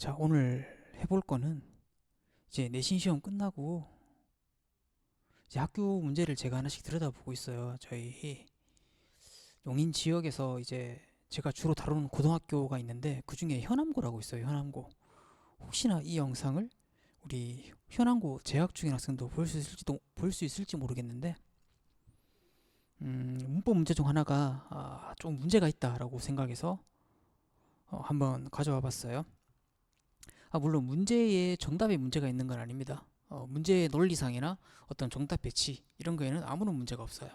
자, 오늘 해볼 거는 이제 내신 시험 끝나고 이제 학교 문제를 제가 하나씩 들여다보고 있어요. 저희 용인 지역에서 이제 제가 주로 다루는 고등학교가 있는데 그 중에 현암고라고 있어요. 현암고. 혹시나 이 영상을 우리 현암고 재학 중인 학생도 볼 수 있을지 모르겠는데 문법 문제 중 하나가 좀 문제가 있다라고 생각해서 한번 가져와 봤어요. 물론 문제에 정답에 문제가 있는 건 아닙니다. 문제의 논리상이나 어떤 정답 배치 이런 거에는 아무런 문제가 없어요.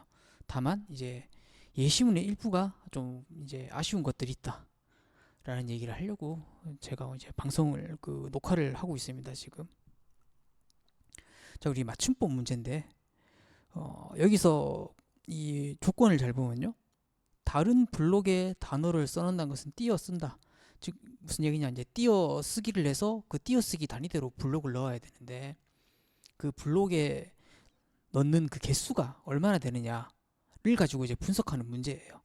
다만 이제 예시문의 일부가 좀 이제 아쉬운 것들이 있다라는 얘기를 하려고 제가 이제 방송을 녹화를 하고 있습니다, 지금. 자, 우리 맞춤법 문제인데 여기서 이 조건을 잘 보면요. 다른 블록에 단어를 써놓는다는 것은 띄어 쓴다. 즉 무슨 얘기냐, 이제 띄어 쓰기를 해서 그 띄어 쓰기 단위대로 블록을 넣어야 되는데 그 블록에 넣는 그 개수가 얼마나 되느냐를 가지고 이제 분석하는 문제예요.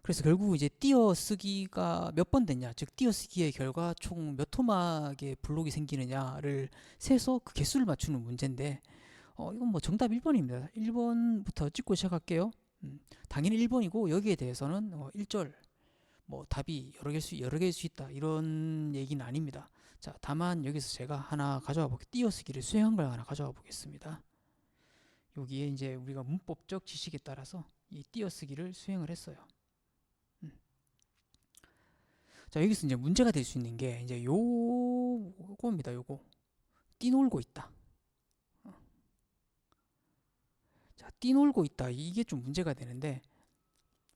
그래서 결국 이제 띄어 쓰기가 몇 번 됐냐, 즉 띄어 쓰기의 결과 총 몇 토막의 블록이 생기느냐를 세서 그 개수를 맞추는 문제인데 이건 뭐 정답 1번입니다. 1번부터 찍고 시작할게요. 당연히 1번이고 여기에 대해서는 1절 뭐 답이 여러 개일 수 있다 이런 얘기는 아닙니다. 자, 다만 여기서 제가 하나 가져와 볼게요. 띄어쓰기를 수행한 걸 하나 가져와 보겠습니다. 여기에 이제 우리가 문법적 지식에 따라서 이 띄어쓰기를 수행을 했어요. 자, 여기서 이제 문제가 될 수 있는 게 이제 요거입니다. 요거 띠놀고 있다. 자, 띠놀고 있다, 이게 좀 문제가 되는데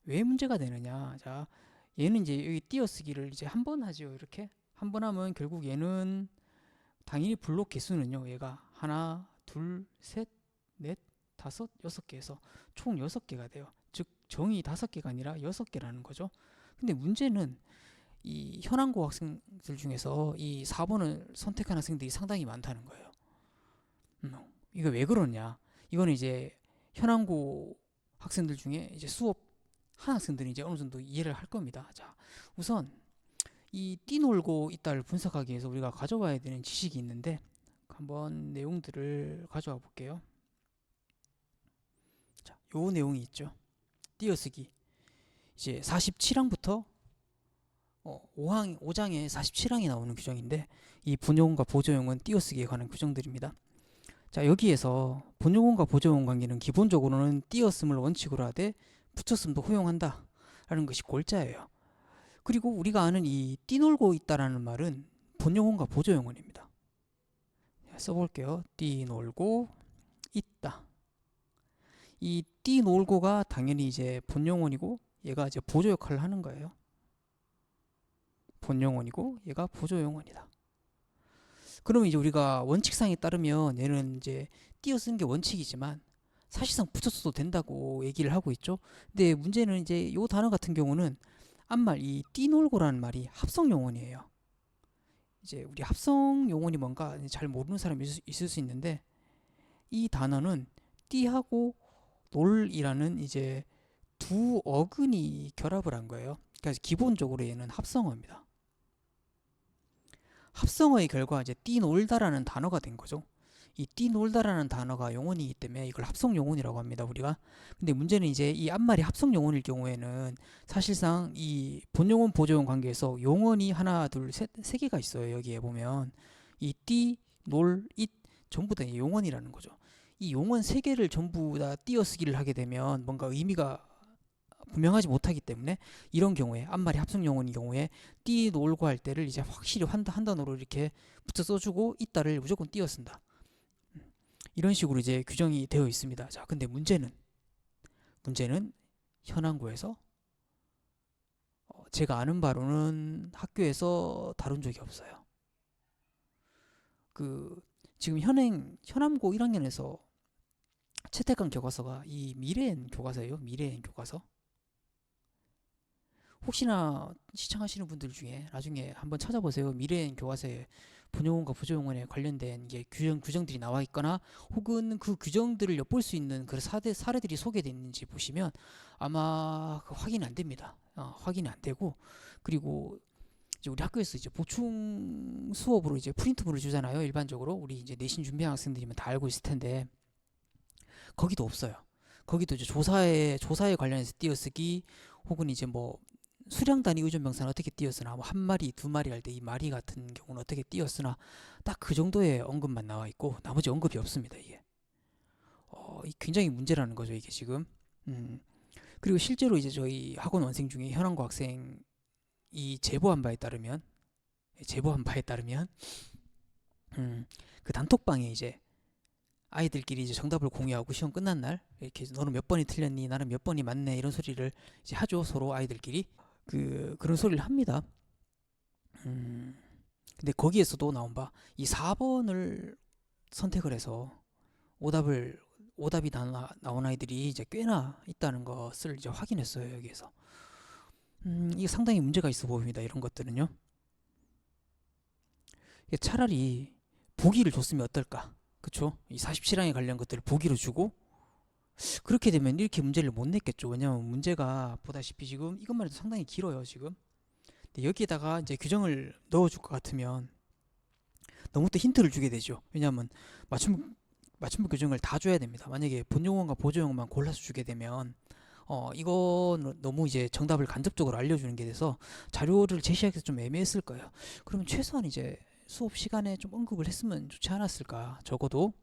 왜 문제가 되느냐. 자, 얘는 이제 여기 띄어쓰기를 이제 한 번 하죠. 이렇게 한 번 하면 결국 얘는 당연히 블록 개수는요, 얘가 하나, 둘, 셋, 넷, 다섯, 여섯 개에서 총 6개가 돼요. 즉 정이 5개가 아니라 6개라는 거죠. 근데 문제는 이 현황고 학생들 중에서 이 4번을 선택한 학생들이 상당히 많다는 거예요. 이거 왜 그러냐? 이거는 이제 현황고 학생들 중에 이제 수업 한 학생들이 이제 어느 정도 이해를 할 겁니다. 자, 우선 이 띠놀고 있다를 분석하기 위해서 우리가 가져와야 되는 지식이 있는데 한번 내용들을 가져와 볼게요. 자, 요 내용이 있죠. 띄어쓰기. 이제 47항부터 5장에 47항이 나오는 규정인데 이 분용과 보조용은 띄어쓰기에 관한 규정들입니다. 자, 여기에서 분용과 보조용 관계는 기본적으로는 띄었음을 원칙으로 하되 붙였음도 허용한다 라는 것이 골자예요. 그리고 우리가 아는 이 띠놀고 있다라는 말은 본용어과 보조용어입니다. 써볼게요. 띠놀고 있다. 이 띠놀고가 당연히 이제 본용어이고 얘가 이제 보조 역할을 하는 거예요. 본용어이고 얘가 보조용어이다. 그러면 이제 우리가 원칙상에 따르면 얘는 이제 띄어 쓰는 게 원칙이지만 사실상 붙였어도 된다고 얘기를 하고 있죠. 근데 문제는 이제 요 단어 같은 경우는 앞말 이 띠놀고라는 말이 합성 용언이에요. 이제 우리 합성 용언이 뭔가 잘 모르는 사람이 있을 수 있는데 이 단어는 띠하고 놀이라는 이제 두 어근이 결합을 한 거예요. 그래서 기본적으로 얘는 합성어입니다. 합성어의 결과 이제 띠놀다라는 단어가 된 거죠. 이 띠놀다라는 단어가 용언이기 때문에 이걸 합성 용언이라고 합니다, 우리가. 근데 문제는 이제 이 앞말이 합성 용언일 경우에는 사실상 이 본용언 보조용 관계에서 용언이 하나 둘 세 개가 있어요. 여기에 보면 이 띠, 놀, 잇 전부 다 용언이라는 거죠. 이 용언 세 개를 전부 다 띄어쓰기를 하게 되면 뭔가 의미가 분명하지 못하기 때문에 이런 경우에 앞말이 합성 용언인 경우에 띠 놀고 할 때를 이제 확실히 한 단어로 이렇게 붙여 써주고 있다를 무조건 띄어 쓴다. 이런 식으로 이제 규정이 되어 있습니다. 자, 근데 문제는 현황고에서 제가 아는 바로는 학교에서 다룬 적이 없어요. 지금 현암고 1학년에서 채택한 교과서가 이 미래엔 교과서예요. 미래엔 교과서. 혹시나 시청하시는 분들 중에 나중에 한번 찾아보세요. 미래엔 교과서에 분용원과 부조용원에 관련된 게 규정들이 나와 있거나 혹은 그 규정들을 엿볼 수 있는 그 사례들이 소개되어 있는지 보시면 아마 확인이 안 됩니다. 확인이 안 되고, 그리고 이제 우리 학교에서 이제 보충 수업으로 이제 프린트물을 주잖아요. 일반적으로 우리 이제 내신 준비한 학생들이면 다 알고 있을 텐데 거기도 없어요. 거기도 이제 조사에 관련해서 띄어쓰기 혹은 이제 뭐 수량 단위 의존 명사는 어떻게 띄어쓰나 뭐 한 마리 두 마리 할 때 이 마리 같은 경우는 어떻게 띄어쓰나 딱 그 정도의 언급만 나와 있고 나머지 언급이 없습니다. 이게 굉장히 문제라는 거죠. 이게 지금. 그리고 실제로 이제 저희 학원 원생 중에 현황고 학생이 제보한 바에 따르면 그 단톡방에 이제 아이들끼리 이제 정답을 공유하고 시험 끝난 날 이렇게 너는 몇 번이 틀렸니 나는 몇 번이 맞네 이런 소리를 이제 하죠. 서로 아이들끼리 그런 소리를 합니다. 근데 거기에서도 나온 바 이 4번을 선택을 해서 오답이 나온 아이들이 이제 꽤나 있다는 것을 이제 확인했어요. 여기에서 이게 상당히 문제가 있어 보입니다. 이런 것들은요. 차라리 보기를 줬으면 어떨까? 그쵸? 이 47항에 관련 것들을 보기로 주고 그렇게 되면 이렇게 문제를 못 냈겠죠. 왜냐하면 문제가 보다시피 지금 이것만 해도 상당히 길어요. 지금. 근데 여기에다가 이제 규정을 넣어줄 것 같으면 너무 또 힌트를 주게 되죠. 왜냐하면 맞춤 규정을 다 줘야 됩니다. 만약에 본용어과 보조용어만 골라서 주게 되면 이거는 너무 이제 정답을 간접적으로 알려주는 게 돼서 자료를 제시하기가 좀 애매했을 거예요. 그러면 최소한 이제 수업 시간에 좀 언급을 했으면 좋지 않았을까. 적어도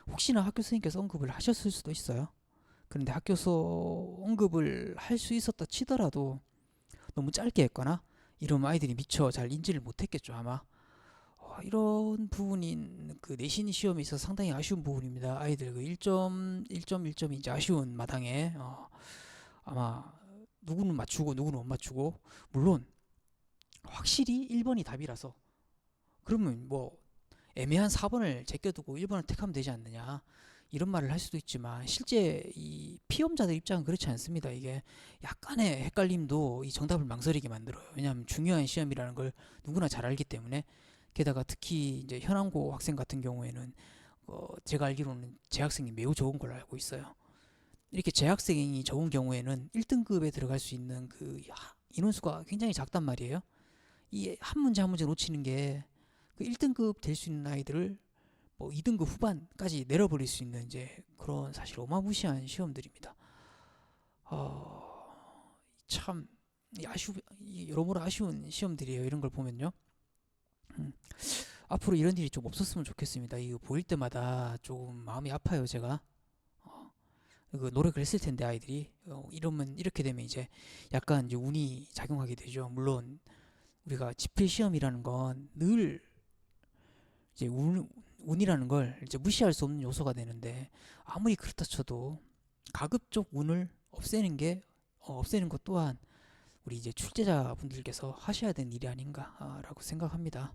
혹시나 학교 선생님께서 언급을 하셨을 수도 있어요. 그런데 학교에서 언급을 할 수 있었다 치더라도 너무 짧게 했거나 이러면 아이들이 미처 잘 인지를 못했겠죠. 아마 이런 부분이 그 내신 시험에 있어서 상당히 아쉬운 부분입니다. 아이들 그 1점이 이제 아쉬운 마당에 아마 누구는 맞추고 누구는 못 맞추고 물론 확실히 1번이 답이라서 그러면 뭐 애매한 4번을 제껴두고 1번을 택하면 되지 않느냐 이런 말을 할 수도 있지만 실제 이 피험자들 입장은 그렇지 않습니다. 이게 약간의 헷갈림도 이 정답을 망설이게 만들어요. 왜냐하면 중요한 시험이라는 걸 누구나 잘 알기 때문에 게다가 특히 이제 현황고 학생 같은 경우에는 제가 알기로는 재학생이 매우 적은 걸로 알고 있어요. 이렇게 재학생이 적은 경우에는 1등급에 들어갈 수 있는 그 인원수가 굉장히 작단 말이에요. 이 한 문제 한 문제 놓치는 게 그 1등급 될 수 있는 아이들을 뭐 2등급 후반까지 내려버릴 수 있는 이제 그런 사실 어마무시한 시험들입니다. 참 여러모로 아쉬운 시험들이에요. 이런 걸 보면요. 앞으로 이런 일이 좀 없었으면 좋겠습니다. 이거 보일 때마다 조금 마음이 아파요. 제가 노력을 했을 텐데 아이들이 이렇게 되면 이제 약간 이제 운이 작용하게 되죠. 물론 우리가 지필 시험이라는 건 늘 이제 운이라는 걸 이제 무시할 수 없는 요소가 되는데 아무리 그렇다 쳐도 가급적 운을 없애는 것 또한 우리 이제 출제자분들께서 하셔야 되는 일이 아닌가라고 생각합니다.